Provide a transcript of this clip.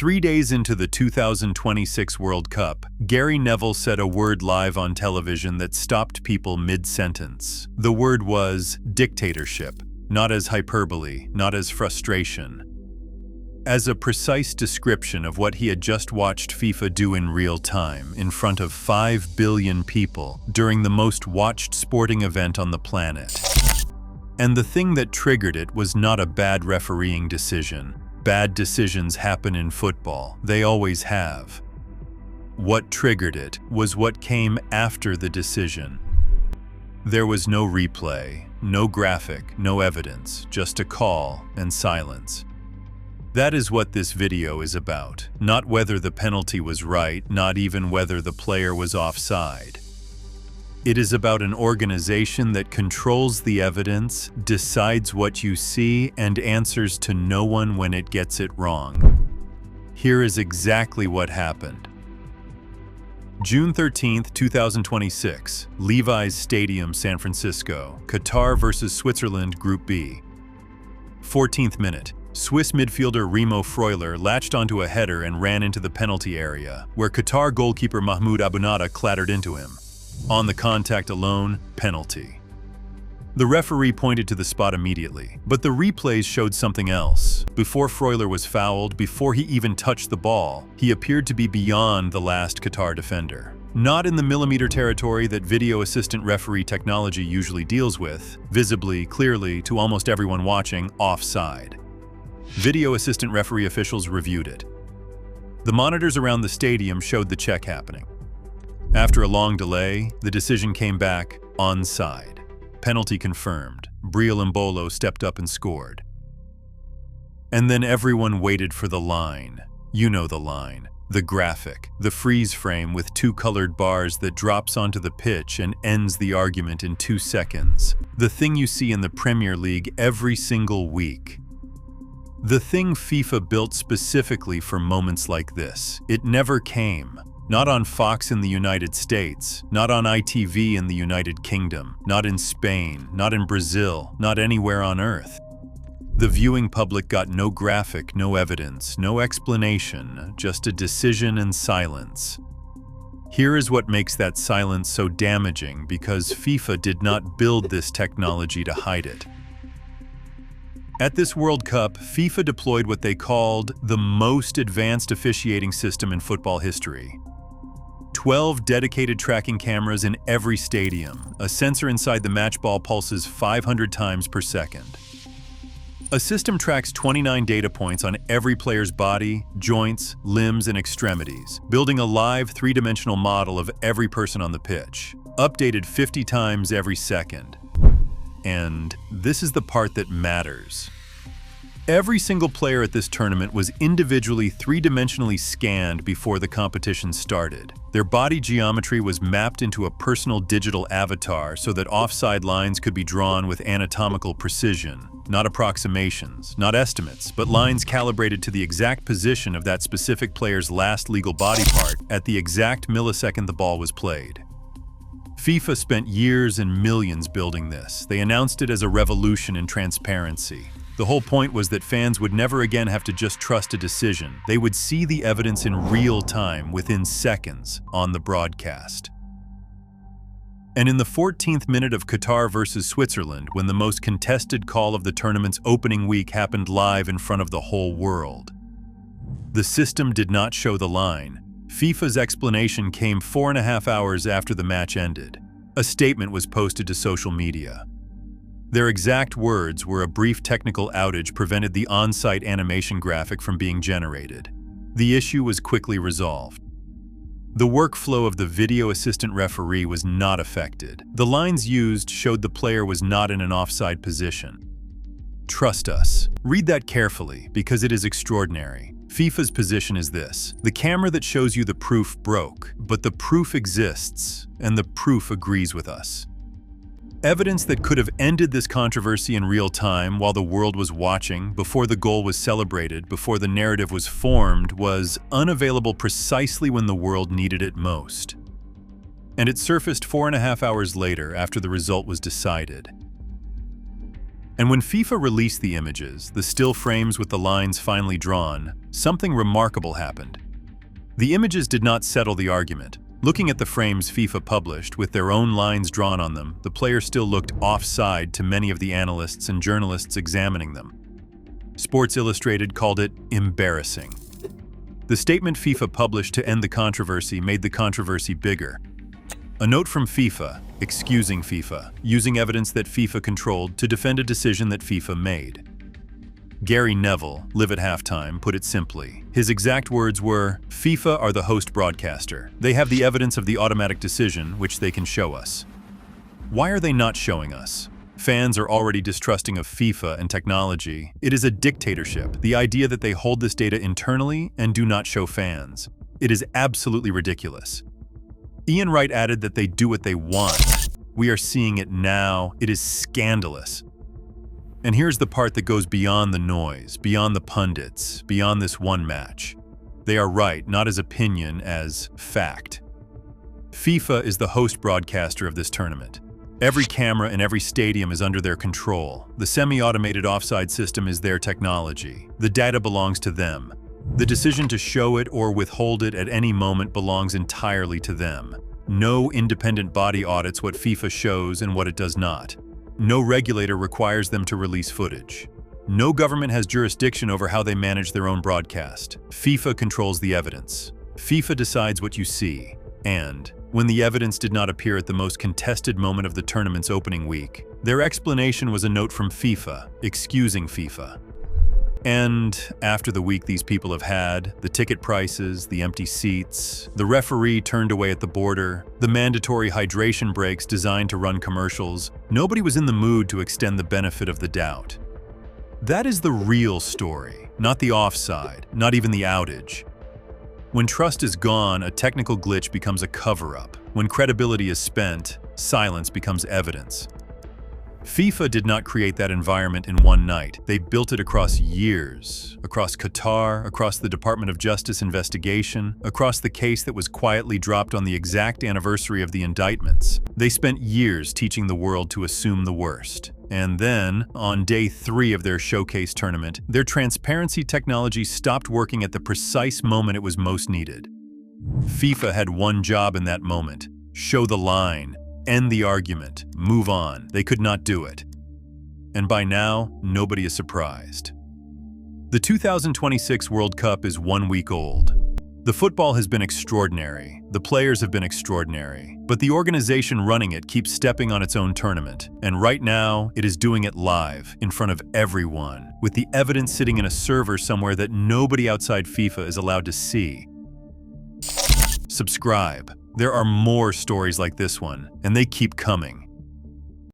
3 days into the 2026 World Cup, Gary Neville said a word live on television that stopped people mid-sentence. The word was dictatorship, not as hyperbole, not as frustration. As a precise description of what he had just watched FIFA do in real time in front of 5 billion people during the most watched sporting event on the planet. And the thing that triggered it was not a bad refereeing decision. Bad decisions happen in football. They always have. What triggered it was what came after the decision. There was no replay, no graphic, no evidence, just a call and silence. That is what this video is about. Not whether the penalty was right, not even whether the player was offside. It is about an organization that controls the evidence, decides what you see, and answers to no one when it gets it wrong. Here is exactly what happened. June 13, 2026, Levi's Stadium, San Francisco, Qatar versus Switzerland, Group B. 14th minute. Swiss midfielder Remo Freuler latched onto a header and ran into the penalty area, where Qatar goalkeeper Mahmoud Abunada clattered into him. On the contact alone, penalty. The referee pointed to the spot immediately, but the replays showed something else. Before Freuler was fouled, before he even touched the ball, he appeared to be beyond the last Qatar defender. Not in the millimeter territory that video assistant referee technology usually deals with, visibly, clearly, to almost everyone watching, offside. Video assistant referee officials reviewed it. The monitors around the stadium showed the check happening. After a long delay, the decision came back onside. Penalty confirmed. Briel Mbolo stepped up and scored. And then everyone waited for the line. You know the line. The graphic, the freeze frame with 2 colored bars that drops onto the pitch and ends the argument in 2 seconds. The thing you see in the Premier League every single week. The thing FIFA built specifically for moments like this. It never came. Not on Fox in the United States, not on ITV in the United Kingdom, not in Spain, not in Brazil, not anywhere on Earth. The viewing public got no graphic, no evidence, no explanation, just a decision and silence. Here is what makes that silence so damaging, because FIFA did not build this technology to hide it. At this World Cup, FIFA deployed what they called the most advanced officiating system in football history. 12 dedicated tracking cameras in every stadium. A sensor inside the match ball pulses 500 times per second. A system tracks 29 data points on every player's body, joints, limbs, and extremities, building a live 3-dimensional model of every person on the pitch, updated 50 times every second. And this is the part that matters. Every single player at this tournament was individually 3-dimensionally scanned before the competition started. Their body geometry was mapped into a personal digital avatar so that offside lines could be drawn with anatomical precision, not approximations, not estimates, but lines calibrated to the exact position of that specific player's last legal body part at the exact millisecond the ball was played. FIFA spent years and millions building this. They announced it as a revolution in transparency. The whole point was that fans would never again have to just trust a decision. They would see the evidence in real time, within seconds, on the broadcast. And in the 14th minute of Qatar versus Switzerland, when the most contested call of the tournament's opening week happened live in front of the whole world, the system did not show the line. FIFA's explanation came 4.5 hours after the match ended. A statement was posted to social media. Their exact words were a brief technical outage prevented the on-site animation graphic from being generated. The issue was quickly resolved. The workflow of the video assistant referee was not affected. The lines used showed the player was not in an offside position. Trust us. Read that carefully, because it is extraordinary. FIFA's position is this: the camera that shows you the proof broke, but the proof exists, and the proof agrees with us. Evidence that could have ended this controversy in real time while the world was watching, before the goal was celebrated, before the narrative was formed, was unavailable precisely when the world needed it most. And it surfaced 4.5 hours later after the result was decided. And when FIFA released the images, the still frames with the lines finally drawn, something remarkable happened. The images did not settle the argument. Looking at the frames FIFA published with their own lines drawn on them, the player still looked offside to many of the analysts and journalists examining them. Sports Illustrated called it embarrassing. The statement FIFA published to end the controversy made the controversy bigger. A note from FIFA, excusing FIFA, using evidence that FIFA controlled to defend a decision that FIFA made. Gary Neville, live at halftime, put it simply. His exact words were, "FIFA are the host broadcaster. They have the evidence of the automatic decision, which they can show us." Why are they not showing us? Fans are already distrusting of FIFA and technology. It is a dictatorship, the idea that they hold this data internally and do not show fans. It is absolutely ridiculous. Ian Wright added that they do what they want. We are seeing it now. It is scandalous. And here's the part that goes beyond the noise, beyond the pundits, beyond this one match. They are right, not as opinion, as fact. FIFA is the host broadcaster of this tournament. Every camera in every stadium is under their control. The semi-automated offside system is their technology. The data belongs to them. The decision to show it or withhold it at any moment belongs entirely to them. No independent body audits what FIFA shows and what it does not. No regulator requires them to release footage. No government has jurisdiction over how they manage their own broadcast. FIFA controls the evidence. FIFA decides what you see. And, when the evidence did not appear at the most contested moment of the tournament's opening week, their explanation was a note from FIFA, excusing FIFA. And after the week these people have had, the ticket prices, the empty seats, the referee turned away at the border, the mandatory hydration breaks designed to run commercials, nobody was in the mood to extend the benefit of the doubt. That is the real story, not the offside, not even the outage. When trust is gone, a technical glitch becomes a cover-up. When credibility is spent, silence becomes evidence. FIFA did not create that environment in one night. They built it across years, across Qatar, across the Department of Justice investigation, across the case that was quietly dropped on the exact anniversary of the indictments. They spent years teaching the world to assume the worst. And then, on day 3 of their showcase tournament, their transparency technology stopped working at the precise moment it was most needed. FIFA had one job in that moment: show the line, end the argument, move on. They could not do it. And by now, nobody is surprised. The 2026 World Cup is 1 week old. The football has been extraordinary, the players have been extraordinary, but the organization running it keeps stepping on its own tournament. And right now, it is doing it live, in front of everyone, with the evidence sitting in a server somewhere that nobody outside FIFA is allowed to see. Subscribe. There are more stories like this one, and they keep coming.